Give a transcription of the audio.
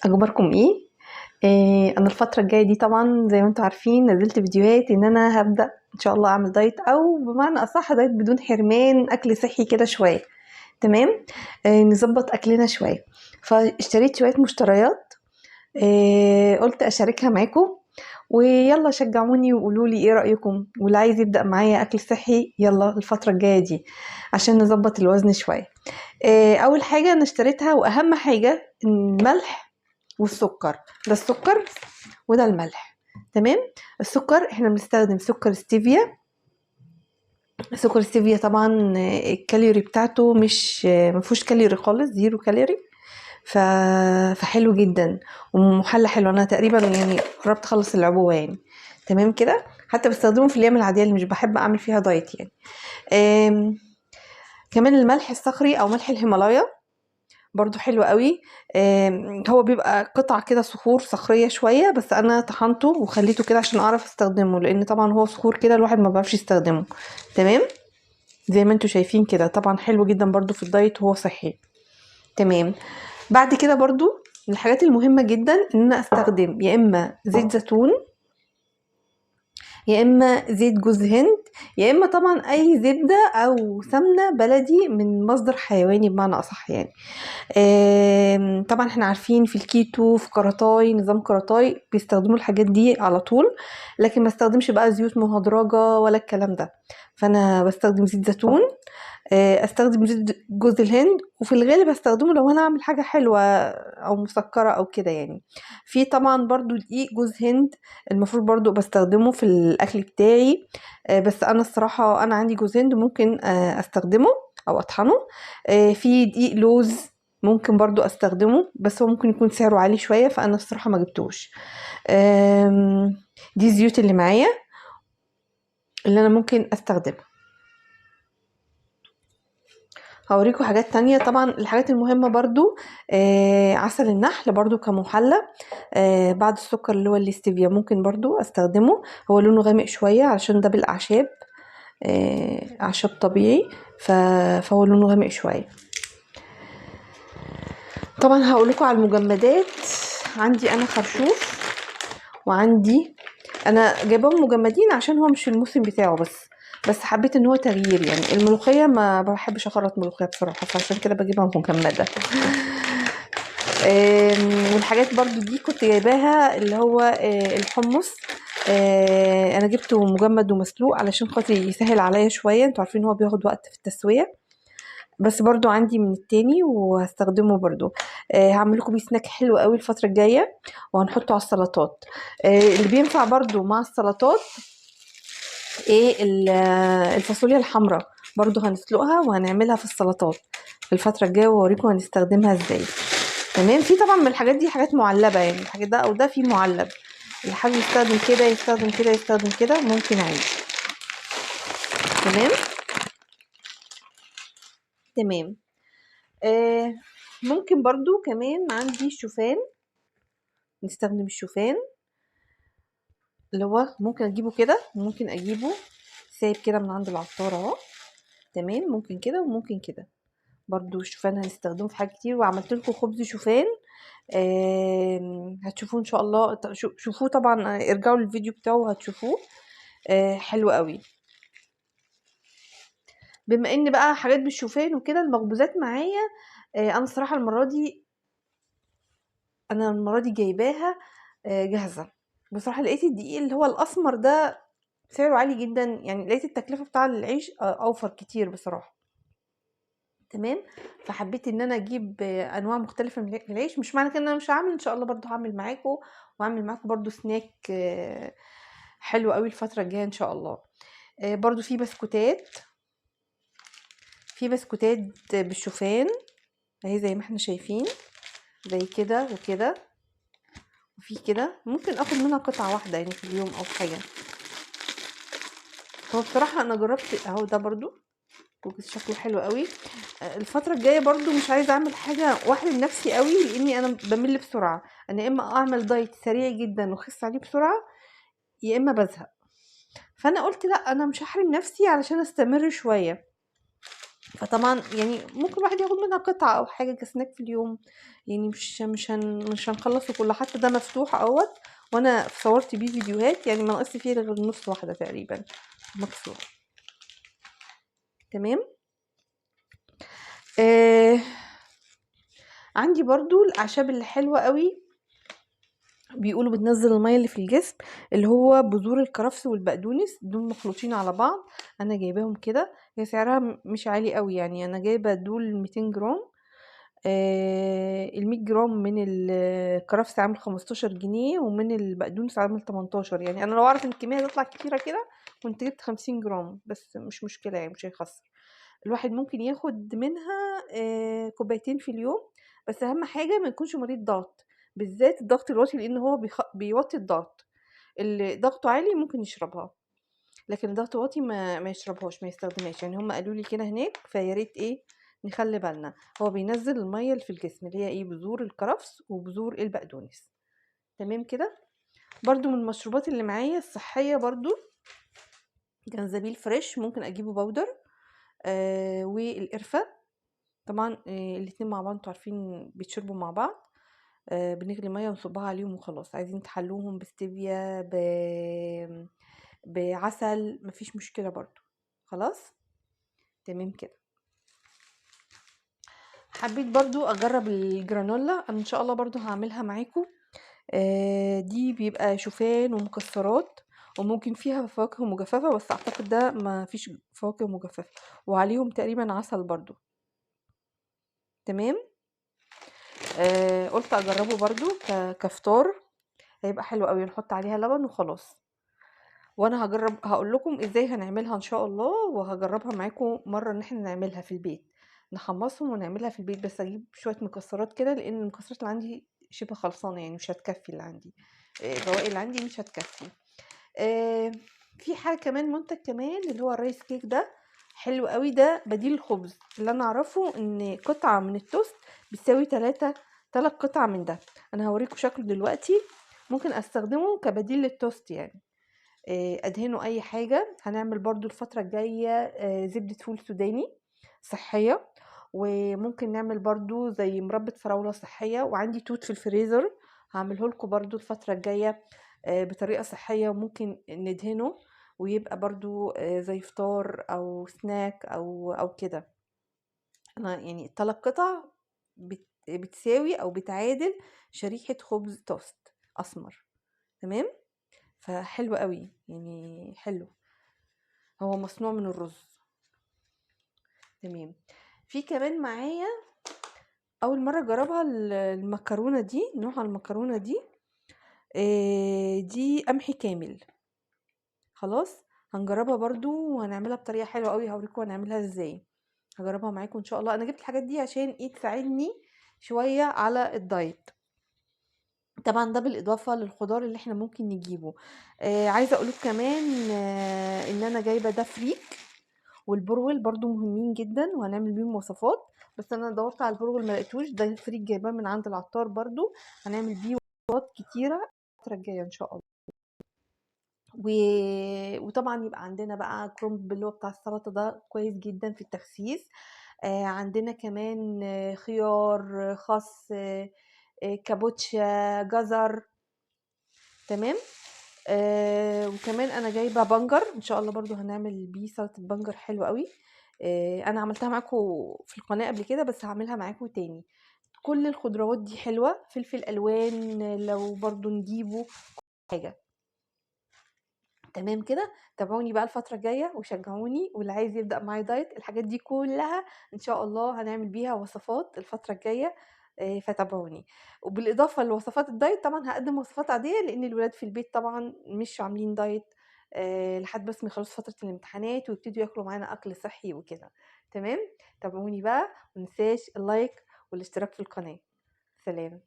اخباركم ايه؟ انا الفتره الجايه دي طبعا زي ما انتم عارفين نزلت فيديوهات ان انا هبدا ان شاء الله اعمل دايت، او بمعنى اصح دايت بدون حرمان، اكل صحي كده شويه. تمام. نظبط اكلنا شويه. فاشتريت شويه مشتريات. قلت اشاركها معاكم، ويلا شجعوني وقولوا لي ايه رايكم، واللي عايز يبدا معايا اكل صحي يلا الفتره الجايه دي عشان نظبط الوزن شويه. اول حاجه انا اشتريتها واهم حاجه الملح والسكر. ده السكر وده الملح. تمام. السكر احنا بنستخدم سكر ستيفيا. سكر ستيفيا طبعا الكالوري بتاعته مش مفهوش كالوري خالص، زيرو كالوري. ف... فحلو جدا ومحلى حلو. انا تقريبا يعني قربت اخلص العبوه يعني. تمام كده. حتى بستخدمه في الايام العاديه اللي مش بحب اعمل فيها دايت يعني. آم، كمان الملح الصخري او ملح الهيمالايا برضو حلو قوي. هو بيبقى قطع كده صخور صخرية شوية، بس انا طحنته وخليته كده عشان اعرف استخدمه، لان طبعا هو صخور كده الواحد ما بيعرفش يستخدمه. تمام. زي ما انتوا شايفين كده طبعا حلو جدا برضو في الدايت وهو صحي. تمام. بعد كده برضو من الحاجات المهمة جدا ان انا استخدم يا اما زيت زيتون، يا اما زيت جوز هند، يا اما طبعا اي زبدة او سمنة بلدي من مصدر حيواني بمعنى اصح يعني. طبعا احنا عارفين في الكيتو، في كاراتاي، نظام كاراتاي بيستخدموا الحاجات دي على طول، لكن ما استخدمش بقى زيوت مهدرجة ولا الكلام ده. فانا بستخدم زيت زيتون. استخدم زيت جوز الهند، وفي الغالب استخدمه لو انا اعمل حاجة حلوة او مسكرة او كده يعني. في طبعا برضو دقيق جوز هند، المفروض برضو بستخدمه في الاكل بتاعي. بس انا الصراحة انا عندي جوز هند ممكن استخدمه او اطحنه. في دقيق لوز ممكن برضو استخدمه، بس هو ممكن يكون سعره عالي شوية فانا الصراحة ما جبتوش. دي الزيوت اللي معايا اللي انا ممكن استخدمها. هوريكم حاجات تانية. طبعا الحاجات المهمة برضو عسل النحل برضو كمحلى. بعد السكر اللي هو الاستيفيا ممكن برضو استخدمه. هو لونه غامق شوية علشان ده بالاعشاب، اعشاب طبيعي. فهو لونه غامق شوية. طبعا هقول لكم على المجمدات. عندي انا خرشوف، وعندي انا جايباهم مجمدين عشان هو مش الموسم بتاعه، بس حبيت ان هو تغيير يعني. الملوخيه ما بحبش اخرط ملوخيه بصراحه، فعشان كده بجيبها مجمده. والحاجات برضو دي كنت جايباها اللي هو الحمص. انا جبته مجمد ومسلوق علشان خاطر يسهل عليا شويه، انتوا عارفين هو بياخد وقت في التسويه. بس برضو عندي من التاني وهستخدمه برضو. هعمل لكم بيه سناك حلو قوي الفترة الجاية، وهنحطه على السلطات. اللي بينفع برضو مع السلطات ايه الفاصوليا الحمراء برضو هنسلقها وهنعملها في السلطات في الفترة الجاية، واوريكم هنستخدمها ازاي. تمام. في طبعا من الحاجات دي حاجات معلبة يعني، الحاجات ده او ده فيه معلب، اللي حابب يستخدم كده يستخدم كده يستخدم كده ممكن عادي. تمام. تمام. آه ممكن برضو كمان عندي الشوفان، نستخدم الشوفان اللي هو ممكن اجيبه كده وممكن اجيبه سايب كده من عند العطار اهو. تمام. ممكن كده وممكن كده برضو. الشوفان هنستخدمه في حاجات كتير، وعملت لكم خبز شوفان. هتشوفوه ان شاء الله. شوفوه طبعا، ارجعوا للفيديو بتاعه هتشوفوه. حلو قوي. بما ان بقى حاجات بالشوفان وكده المخبوزات معايا. انا الصراحه المره دي جايباها جاهزه. بصراحه لقيت الدقيق اللي هو الاسمر ده سعره عالي جدا يعني، لقيت التكلفة بتاع العيش اوفر كتير بصراحة. تمام. فحبيت ان انا اجيب انواع مختلفة من العيش. مش معنى كده ان انا مش هعمل، ان شاء الله برضو هعمل معاكم، وهعمل معاكم برضو سناك حلو قوي الفترة الجاية ان شاء الله. برضو في بسكوتات بالشوفان اهي زي ما احنا شايفين، زي كده وكده، وفي كده ممكن اخد منها قطعة واحدة يعني في اليوم او حاجة. هو بصراحة انا جربت اهو ده برضو كوكيز شكله حلو قوي. الفترة الجاية برضو مش عايزة اعمل حاجة واحدة لنفسي قوي، لاني انا بمل بسرعة. انا يا اما اعمل دايت سريع جدا واخس عليه بسرعة، يا اما بزهق. فانا قلت لا، انا مش هحرم نفسي علشان استمر شوية. فطبعًا يعني ممكن الواحد ياخد منها قطعة أو حاجة كسناك في اليوم، يعني مش هنخلّصه كلّه، حتى ده مفتوح أهوّة وأنا صوّرت بيه فيديوهات، يعني ما ناقص فيه غير نُص واحدة تقريبًا مكسورة. تمام. آآ عندي برضه الأعشاب اللي حلوة أوي بيقولوا بتنزّل المَيّة اللي في الجسم، اللي هو بذور الكرفس والبقدونس، دول مخلوطين على بعض، أنا جايباهم كده، هي سعرها مش عالي أوي يعني، أنا جايبة دول 200 جرام. ال100 جرام من الكرفس عامل 15 جنيه، ومن البقدونس عامل 18، يعني أنا لو أعرف إن الكمية هتطلع كتيرة كده كنت جبت 50 جرام، بس مش مشكلة يعني مش هيخسّر. الواحد ممكن ياخد منها كوبايتين في اليوم، بس أهم حاجة ما يكونش مريض ضغط، بالذات الضغط الواطي لإن هو بيوطّي الضغط، اللي ضغطه عالي ممكن يشربها، لكن الضغط واطي ما يشربهاش، ما يستخدمهاش، يعني هُم قالوا لي كده هناك، فيا ريت إيه نخلّي بالنا، هو بينزّل المَيّة اللي في الجسم اللي هي إيه بذور الكرفس وبذور البقدونس، تمام كده. برضه من المشروبات اللي معايا الصحية برضه جنزبيل فريش ممكن أجيبه باودر، والقرفة طبعًا الاتنين مع بعض أنتم عارفين بيتشربوا مع بعض، بنغلي مَيّة ونصُبّها عليهم وخلاص، عايزين تحلّوهم بستevia بعسل ما فيش مشكلة برضه، خلاص، تمام كده. حبيت برضه أجرّب الجرانولا، أنا إن شاء الله برضه هاعملها معاكم، دي بيبقى شوفان ومكسرات وممكن فيها فواكه مجففة، بس أعتقد ده ما فيش فواكه مجففة، وعليهم تقريبًا عسل برضه، تمام. قُلت أجرّبه برضه كفطار، هيبقى حلو أوي، نحط عليها لبن وخلاص. وأنا هاقول لكم إزاي هنعملها إن شاء الله، وهاجرّبها معاكم مرّة إن إحنا نعملها في البيت، نحمّصهم ونعملها في البيت، بس أجيب شوية مكسرات كده، لإن المكسرات اللي عندي شِبه خلصانة يعني مش هتكفّي اللي عندي، البواقي اللي عندي مش هتكفّي. آآ في حاجة كمان منتج كمان اللي هو الrice cake ده، حلو أوي، ده بديل الخبز، اللي أنا أعرفه إن قطعة من التوست بتساوي 3 قطع من ده، أنا هاوريكم شكله دلوقتي، ممكن أستخدمه كبديل للتوست يعني. أدهنه أي حاجة، هنعمل برضه الفترة الجاية زبدة فول سوداني صحية، وممكن نعمل برضه زي مربى فراولة صحية، وعندي توت في الفريزر هاعمله لكم برضه الفترة الجاية بطريقة صحية، وممكن ندهنه ويبقى برضه زي فطار أو سناك أو كده. أنا يعني ال3 قطع بتساوي أو بتعادل شريحة خبز توست أسمر، تمام؟ فحلو أوي، يعني حلو، هو مصنوع من الرز، تمام. في كمان معايا أول مرّة أجرّبها المكرونة دي، نوع المكرونة دي دي قمح كامل، خلاص، هنجرّبها برضه وهنعملها بطريقة حلوة أوي، هاوريكم هنعملها إزاي، هاجرّبها معاكم إن شاء الله، أنا جِبت الحاجات دي عشان إيه تساعدني شوية على الdiet، طبعًا ده بالإضافة للخضار اللي إحنا ممكن نجيبه. عايزة أقول لكم كمان إن أنا جايبة ده فريك والبرغل برضه مهمين جدًا وهنعمل بيهم وصفات، بس أنا دَوّرت على البرغل ما لقيتوش، ده الفريك جايباه من عند العطار برضه، هنعمل بيه وصفات كتيرة الفترة الجاية إن شاء الله. و وطبعًا يبقى عندنا بقى كرنب اللي هو بتاع السلطة ده كويس جدًا في التخسيس، عندنا كمان خيار، خس، كابوتشا، جزر، تمام. وكمان أنا جايبة بنجر، إن شاء الله برضه هنعمل بيه سلطة بنجر حلوة أوي، أنا عملتها معاكم في القناة قبل كده، بس هاعملها معاكم تاني. كل الخضروات دي حلوة، فلفل ألوان لو برضه نجيبه، حاجة، تمام كده. تابعوني بقى الفترة الجاية وشجعوني، واللي عايز يبدأ معايا دايت، الحاجات دي كلها إن شاء الله هنعمل بيها وصفات الفترة الجاية، فتابعوني. وبالإضافة لوصفات الدايت طبعًا هاقدم وصفات عادية، لإن الولاد في البيت طبعًا مش عاملين دايت لحد بس ما يخلصوا فترة الامتحانات ويبتدوا ياكلوا معانا أكل صحي وكده، تمام. تابعوني بقى، وما ننساش اللايك والاشتراك في القناة. سلام.